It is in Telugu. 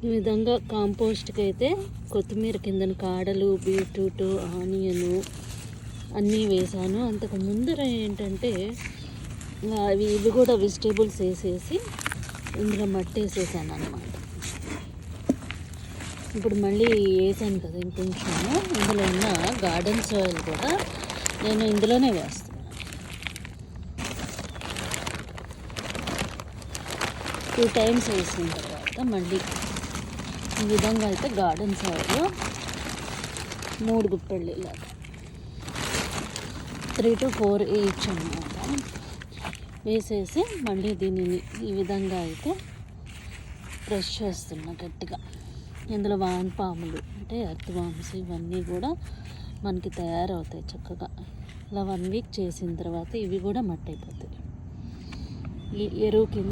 ఈ విధంగా కాంపోస్ట్కి అయితే కొత్తిమీర కిందన కాడలు, బీట్రూట్, ఆనియను అన్నీ వేసాను. అంతకు ముందర ఏంటంటే ఇవి కూడా వెజిటేబుల్స్ వేసేసి ఇందులో మట్టి వేసేసాను అనమాట. ఇప్పుడు మళ్ళీ వేసాను కదా ఇంకొంచెము, ఇందులో ఉన్న గార్డెన్ సాయిల్ కూడా నేను ఇందులోనే వేస్తాను. 2 times వేసిన తర్వాత మళ్ళీ ఈ విధంగా అయితే గార్డెన్ సాయిల్ 3 గుప్పెళ్ళు ఇలాగా 3 to 4 each అన్నమాట వేసేసి మళ్ళీ దీనిని ఈ విధంగా అయితే ప్రెస్ చేస్తున్నా గట్టిగా. ఇందులో వానపాములు అంటే ఎర్త్ వామ్స్ ఇవన్నీ కూడా మనకి తయారవుతాయి చక్కగా. ఇలా 1 week చేసిన తర్వాత ఇవి కూడా మట్టి అయిపోతాయి. ఈ ఎరువు కింద